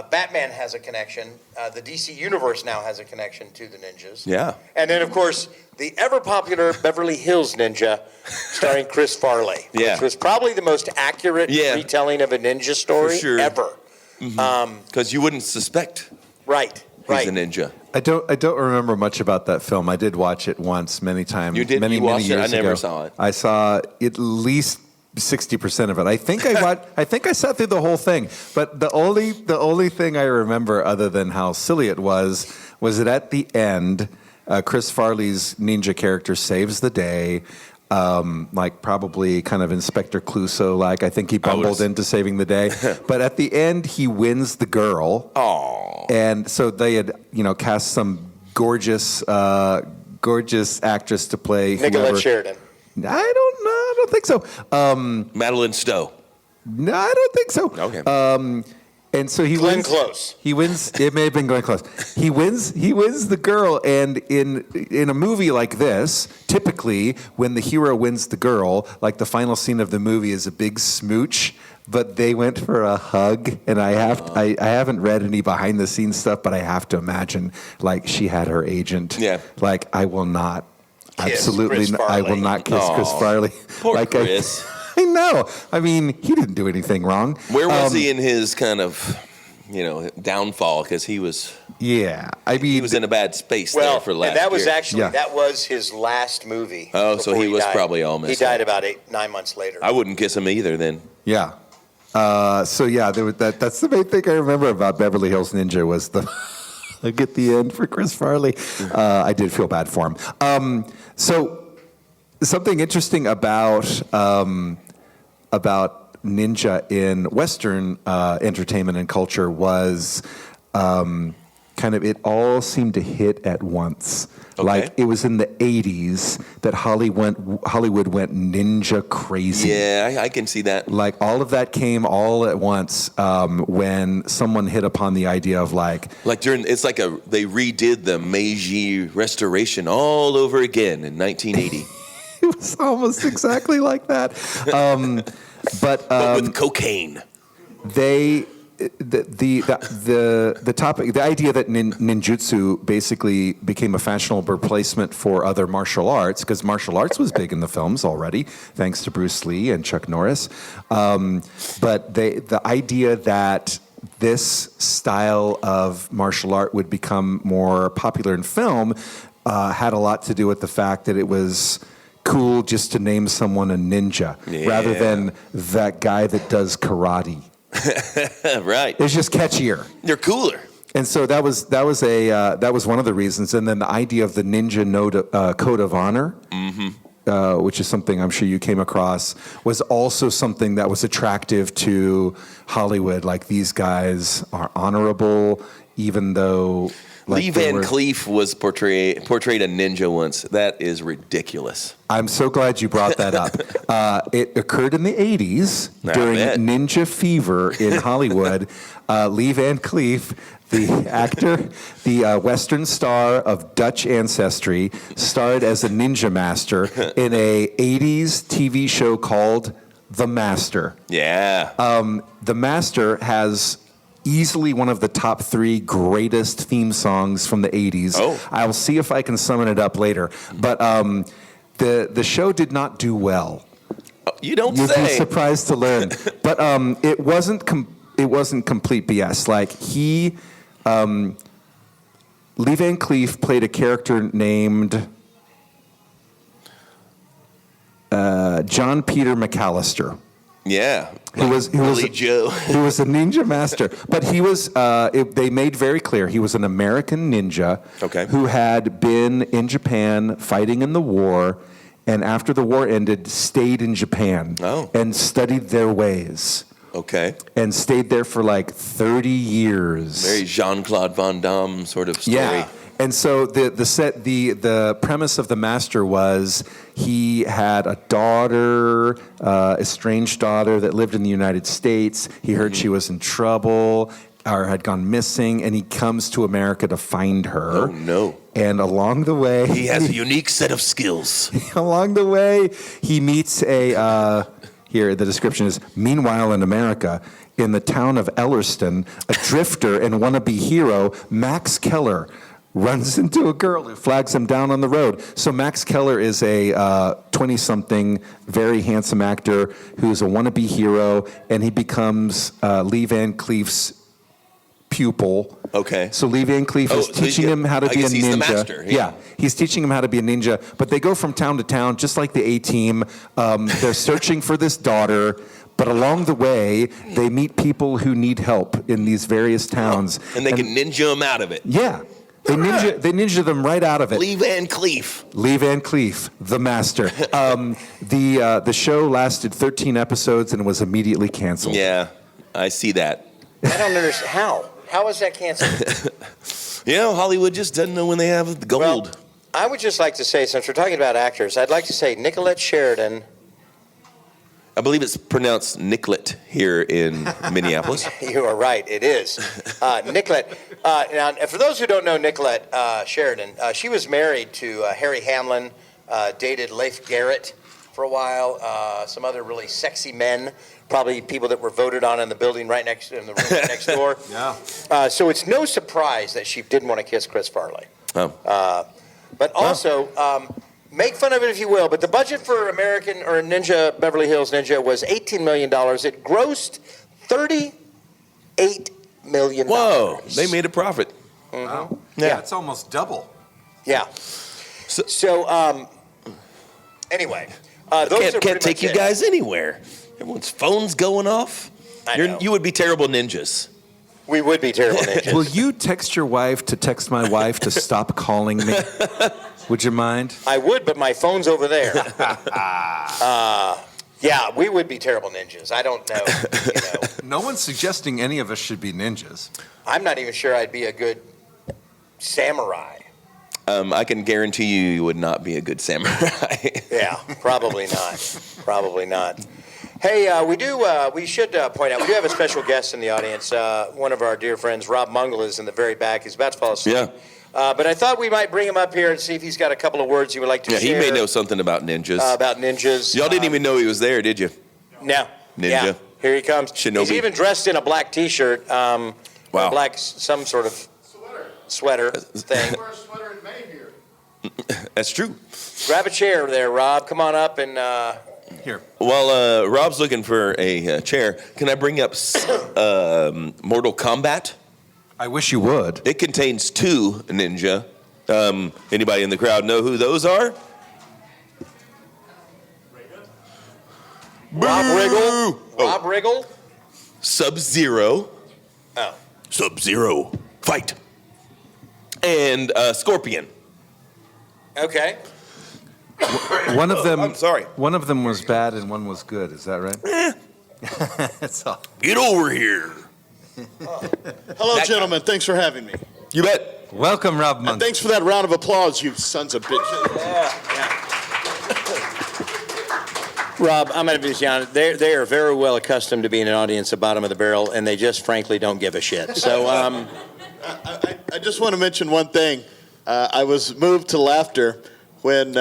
Batman has a connection. The DC Universe now has a connection to the ninjas. Yeah. And then, of course, the ever-popular Beverly Hills Ninja, starring Chris Farley. Yeah. Which was probably the most accurate retelling of a ninja story ever. Because you wouldn't suspect. Right. Right. a ninja. I don't remember much about that film. I did watch it once, many times. You did? Many, You many watched it? years I never ago. saw it. I saw at least 60% of it. I think I think I sat through the whole thing. But the only thing I remember, other than how silly it was that at the end, Chris Farley's ninja character saves the day. Like probably kind of Inspector Clouseau, like I think he bumbled into saving the day. But at the end, he wins the girl. Oh. And so they had, cast some gorgeous actress to play Nicolette whoever. Sheridan. I don't know. I don't think so. Madeline Stowe. No, I don't think so. Okay. And so he Glenn wins. Close. He wins. It may have been Glenn Close. He wins the girl, and in a movie like this, typically when the hero wins the girl, like the final scene of the movie is a big smooch. But they went for a hug, and I haven't read any behind the scenes stuff, but I have to imagine like she had her agent. Yeah. Like I will not. Kiss Absolutely, Chris I will Farley. not kiss Chris Farley. Poor like Chris. I know. I mean, he didn't do anything wrong. Where was he in his kind of, downfall? Because he was Yeah, I mean, he was in a bad space Well, there for last and that was year. actually Yeah. that was his last movie. Oh, so before he was died. probably all He messed died up. about 9 months later. I wouldn't kiss him either then. yeah. So yeah, there was that's the main thing I remember about Beverly Hills Ninja was the look at the end for Chris Farley. I did feel bad for him. So something interesting about ninja in Western entertainment and culture was kind of it all seemed to hit at once. Okay. Like it was in the 80s that Hollywood went ninja crazy. Yeah, I can see that. Like all of that came all at once when someone hit upon the idea of like Like they redid the Meiji Restoration all over again in 1980, it was almost exactly like that. But but with cocaine. The topic, the idea that ninjutsu basically became a fashionable replacement for other martial arts, because martial arts was big in the films already, thanks to Bruce Lee and Chuck Norris. But the idea that this style of martial art would become more popular in film had a lot to do with the fact that it was cool just to name someone a ninja rather than that guy that does karate. Right. It's just catchier. They're cooler. And so that was one of the reasons. And then the idea of the ninja code of honor, which is something I'm sure you came across, was also something that was attractive to Hollywood. Like these guys are honorable, even though. Like Lee Van Cleef was portrayed a ninja once. That is ridiculous. I'm so glad you brought that up. It occurred in the 80s during bet. Ninja Fever in Hollywood. Lee Van Cleef, the actor, the Western star of Dutch ancestry, starred as a ninja master in a 80s TV show called The Master. Yeah. The Master has easily one of the top 3 greatest theme songs from the 80s. Oh. I'll see if I can summon it up later. But the show did not do well. You don't You'd be say. surprised to learn. But it wasn't complete BS. Like Lee Van Cleef played a character named John Peter McAllister. Yeah. Who was Joe. He was a ninja master, but he was. They made very clear he was an American ninja who had been in Japan fighting in the war, and after the war ended, stayed in Japan and studied their ways. Okay. And stayed there for like 30 years. Very Jean-Claude Van Damme sort of story. Yeah. And so the premise of The Master was he had a daughter, estranged daughter that lived in the United States. He heard she was in trouble or had gone missing, and he comes to America to find her. Oh, no. And along the way... He has a unique set of skills. Along the way, he meets here, the description is, meanwhile in America, in the town of Ellerston, a drifter and wannabe hero, Max Keller, runs into a girl who flags him down on the road. So Max Keller is a 20-something, very handsome actor who's a wannabe hero, and he becomes Lee Van Cleef's pupil Okay. So Lee Van Cleef is teaching him how to be a ninja. He's the master. Yeah, he's teaching him how to be a ninja. But they go from town to town, just like the A-Team. They're searching for this daughter. But along the way, they meet people who need help in these various towns. And they can ninja them out of it. Yeah. They ninja them right out of it. Lee Van Cleef. Lee Van Cleef, the master. The show lasted 13 episodes and was immediately canceled. Yeah, I see that. I don't understand. How? How is that canceled? Hollywood just doesn't know when they have the gold. Well, I would just like to say, since we're talking about actors, I'd like to say Nicolette Sheridan. I believe it's pronounced Nicolette here in Minneapolis. You are right, it is. Nicolette. Now, for those who don't know Nicolette Sheridan, she was married to Harry Hamlin, dated Leif Garrett for a while, some other really sexy men, probably people that were voted on in the building in the room right next door. Yeah. So it's no surprise that she didn't want to kiss Chris Farley. Oh. But also, make fun of it if you will, but the budget for American or Ninja Beverly Hills Ninja was $18 million. It grossed $38 million. Whoa, they made a profit. Wow. Yeah, it's almost double. Yeah. So anyway, those are can't take you guys anywhere. Everyone's phone's going off. You would be terrible ninjas. We would be terrible ninjas. Will you text your wife to text my wife to stop calling me? Would you mind? I would, but my phone's over there. Yeah, we would be terrible ninjas. I don't know. No one's suggesting any of us should be ninjas. I'm not even sure I'd be a good samurai. I can guarantee you would not be a good samurai. Yeah, probably not. Probably not. Hey, we should point out, we do have a special guest in the audience. One of our dear friends, Rob Mungle, is in the very back. He's about to fall asleep. Yeah. But I thought we might bring him up here and see if he's got a couple of words he would like to share. Yeah, he may know something about ninjas. Y'all didn't even know he was there, did you? No. Ninja. Yeah, here he comes. Shinobi. He's even dressed in a black T-shirt. Wow. Black, some sort of sweater thing. Wear a sweater in May here. That's true. Grab a chair there, Rob. Come on up and... Here. While Rob's looking for a chair, can I bring up Mortal Kombat? I wish you would. It contains 2 ninja. Anybody in the crowd know who those are? Rob Riggle. Oh. Rob Riggle. Sub-Zero. Oh. Sub-Zero. Fight. And Scorpion. Okay. One of them. I'm sorry. One of them was bad and one was good. Is that right? That's all. Get over here. Hello, gentlemen. Thanks for having me. You bet. Welcome, Rob And Mungle. thanks for that round of applause, you sons of bitches. Rob, I'm going to be honest. They are very well accustomed to being an audience at bottom of the barrel, and they just frankly don't give a shit. So, I just want to mention one thing. I was moved to laughter when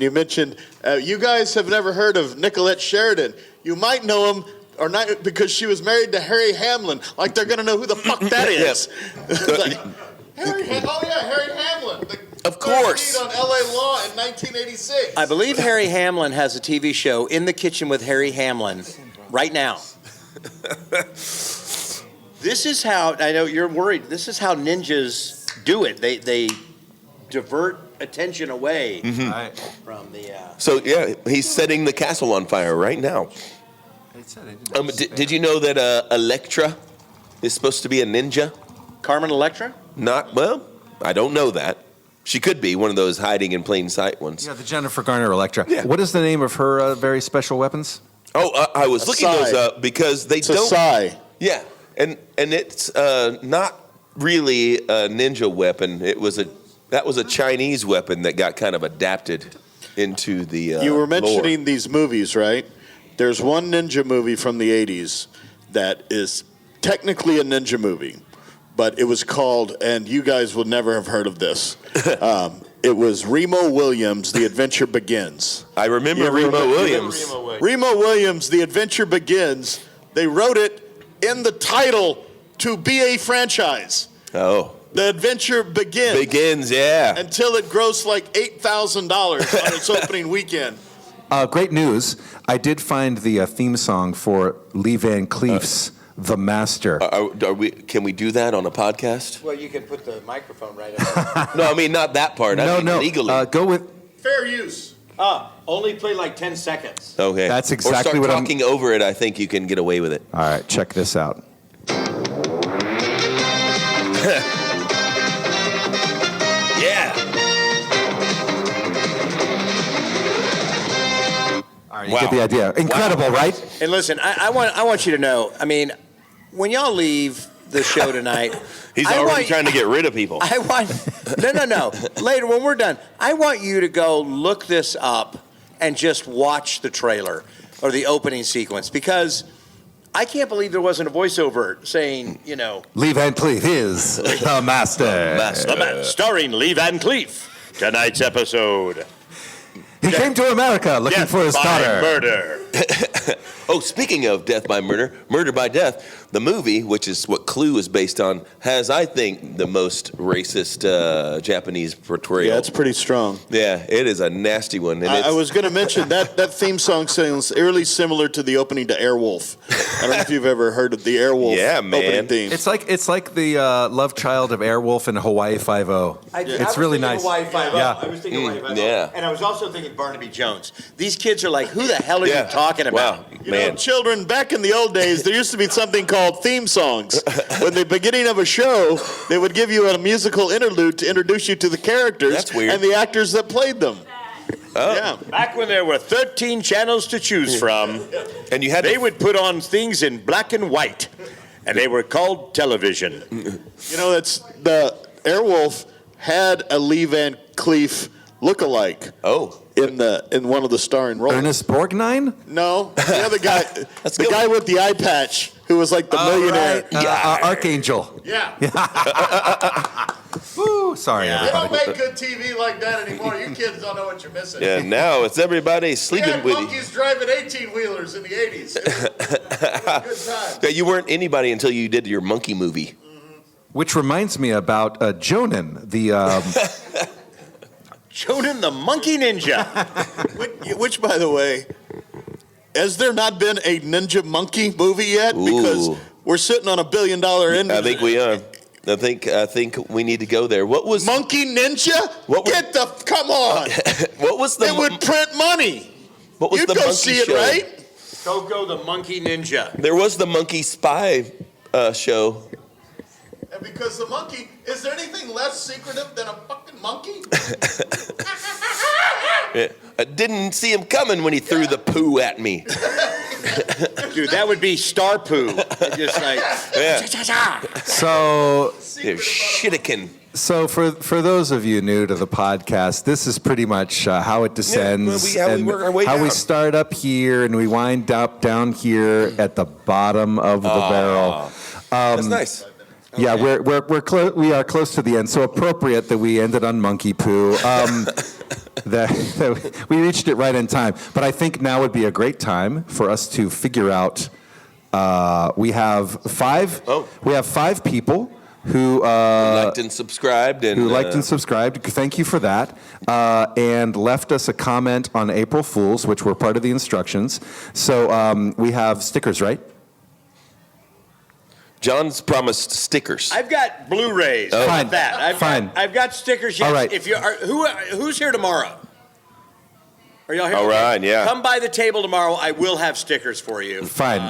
you mentioned you guys have never heard of Nicolette Sheridan. You might know him. Or not because she was married to Harry Hamlin. Like they're gonna know who the fuck that is. Harry Hamlin. Of course. On L.A. Law in 1986. I believe Harry Hamlin has a TV show, In the Kitchen with Harry Hamlin, right now. This is how, I know you're worried, this is how ninjas do it. They divert attention away from the... So, yeah, he's setting the castle on fire right now. Did you know that Electra is supposed to be a ninja? Carmen Electra? Well, I don't know that. She could be one of those hiding in plain sight ones. Yeah, the Jennifer Garner Electra. Yeah. What is the name of her very special weapons? Oh, I was looking those up because they don't. Sai. Yeah, and it's not really a ninja weapon. That was a Chinese weapon that got kind of adapted into the. You were mentioning lore. these movies, right? There's one ninja movie from the 80s that is technically a ninja movie, but it was called, and you guys would never have heard of this. It was Remo Williams, The Adventure Begins. I remember Remo Williams. Remo Williams, The Adventure Begins. They wrote it in the title to be a franchise. Oh. The Adventure Begins. Begins, yeah. Until it grossed like $8,000 on its opening weekend. Great news. I did find the theme song for Lee Van Cleef's the master. Can we do that on a podcast? Well, you can put the microphone right up. No, I mean not that part. I mean legally. Go with. Fair use. Only play like 10 seconds. Okay. That's exactly or what start I'm- talking over it. I think you can get away with it. All right, check this out. Yeah. All right, you get the idea. Incredible, right? And listen, I want you to know, I mean, when y'all leave the show tonight, He's already trying to get rid of people. No. Later, when we're done, I want you to go look this up and just watch the trailer or the opening sequence, because I can't believe there wasn't a voiceover saying, you know, Lee Van Cleef is the master. starring Lee Van Cleef. Tonight's episode. He came to America looking for his daughter. Murder. Oh, speaking of death by murder, murder by death, the movie, which is what Clue is based on, has, I think, the most racist Japanese portrayal. Yeah, it's pretty strong. Yeah, it is a nasty one. And I was going to mention that theme song sounds eerily similar to the opening to Airwolf. I don't know if you've ever heard of the Airwolf opening theme. It's like the love child of Airwolf and Hawaii Five-0. It's really nice. Hawaii Five-0. Yeah. I was thinking Hawaii Five-0. Yeah. And I was also thinking Barnaby Jones. These kids are like, who the hell are you talking about? Wow, You know, children, back in the old days, there used to be something called theme songs. When the beginning of a show, they would give you a musical interlude to introduce you to the characters That's weird. and the actors that played them. Oh. Yeah. Back when there were 13 channels to choose from, And you had they would put on things in black and white, and they were called television. You know, that's the Airwolf had a Lee Van Cleef lookalike. Oh. In one of the starring roles. Ernest Borgnine? No, the other guy, the guy with the eye patch, who was like the millionaire. Right. Archangel. Yeah. Woo, sorry, They everybody. don't make good TV like that anymore. You kids don't know what you're missing. Yeah, now it's everybody We sleeping had with you. monkeys driving 18-wheelers in the 80s. It was a good time. Yeah, you weren't anybody until you did your monkey movie. Which reminds me about Jonan, the Jonan the Monkey Ninja. Which, by the way, has there not been a Ninja Monkey movie yet? Because Ooh. we're sitting on $1 billion industry. I think we are. I think we need to go there. What was Monkey Ninja? Come on. What was the They would print money. What was You'd the go monkey see it, show? right? Coco the Monkey Ninja. There was the Monkey Spy show. And because the monkey, is there anything less secretive than a fucking monkey? Yeah. I didn't see him coming when he threw the poo at me. Dude, that would be star poo. Just like, so They're shitikin. So for those of you new to the podcast, this is pretty much how it descends, how we work our way how we down. start up here and we wind up down here at the bottom of the barrel. That's nice. Yeah, we are close to the end, so appropriate that we ended on monkey poo. That we reached it right in time, but I think now would be a great time for us to figure out. We have five people who liked and subscribed Thank you for that, and left us a comment on April Fools, which were part of the instructions. So we have stickers, right? John's promised stickers. I've got Blu-rays. Oh. How about that? I've got stickers. Yes. All right. If you are, who's here tomorrow? Are y'all here? All right, yeah. Come by the table tomorrow. I will have stickers for you. Fine.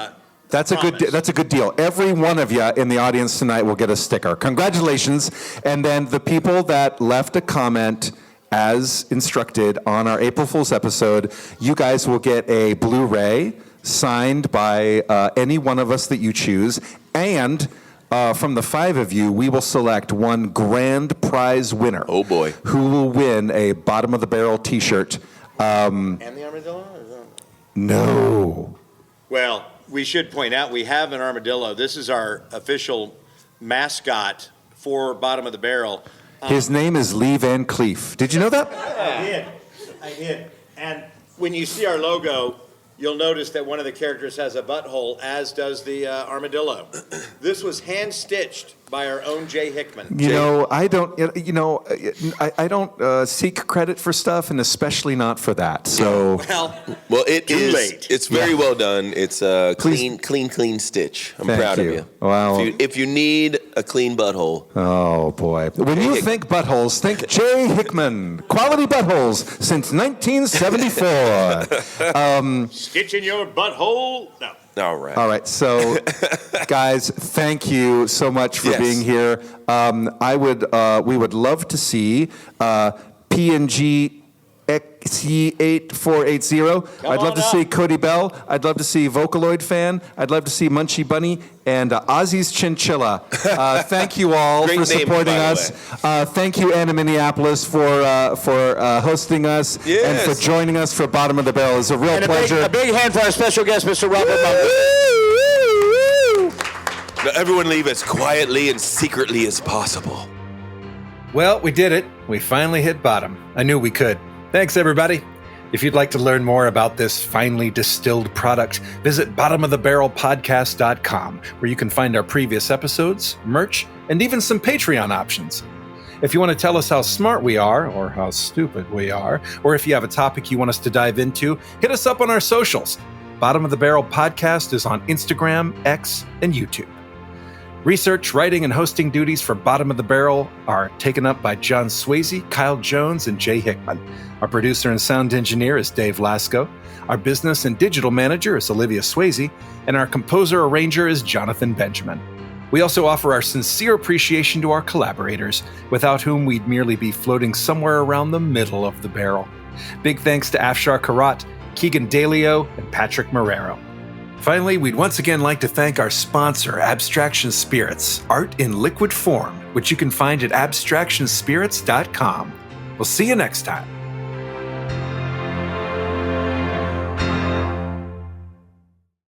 That's promise. a good deal. Every one of you in the audience tonight will get a sticker. Congratulations. And then the people that left a comment as instructed on our April Fool's episode, you guys will get a Blu-ray signed by any one of us that you choose. And from the five of you, we will select one grand prize winner. Oh, boy. Who will win a bottom of the barrel t-shirt. And the armadillo? No. Well, we should point out we have an armadillo. This is our official mascot for Bottom of the Barrel. His name is Lee Van Cleef. Did you know that? I did. And when you see our logo, you'll notice that one of the characters has a butthole, as does the armadillo. This was hand-stitched by our own Jay Hickman. I don't seek credit for stuff, and especially not for that. So, well, it too is. late. It's very well done. It's a clean stitch. I'm proud of you. Wow. If you need a clean butthole. Oh boy! When you think buttholes, think Jay Hickman. Quality buttholes since 1974. Stitching your butthole? No. All right. All right. So, guys, thank you so much for being here. We would love to see PNG XC8480. I'd love to see Cody Bell. I'd love to see Vocaloid Fan. I'd love to see Munchie Bunny and Ozzy's Chinchilla. Thank you all for supporting us. Thank you, Anna Minneapolis, for hosting us and for joining us for Bottom of the Barrel. It's a real pleasure. A big hand for our special guest, Mr. Robert Mungle. Now, everyone leave as quietly and secretly as possible. Well, we did it. We finally hit bottom. I knew we could. Thanks, everybody. If you'd like to learn more about this finely distilled product, visit bottomofthebarrelpodcast.com, where you can find our previous episodes, merch, and even some Patreon options. If you want to tell us how smart we are, or how stupid we are, or if you have a topic you want us to dive into, hit us up on our socials. Bottom of the Barrel Podcast is on Instagram, X, and YouTube. Research, writing, and hosting duties for Bottom of the Barrel are taken up by John Swayze, Kyle Jones, and Jay Hickman. Our producer and sound engineer is Dave Lasco. Our business and digital manager is Olivia Swayze. And our composer-arranger is Jonathan Benjamin. We also offer our sincere appreciation to our collaborators, without whom we'd merely be floating somewhere around the middle of the barrel. Big thanks to Afshar Karat, Keegan Dalio, and Patrick Marrero. Finally, we'd once again like to thank our sponsor, Abstraction Spirits, art in liquid form, which you can find at abstractionspirits.com. We'll see you next time.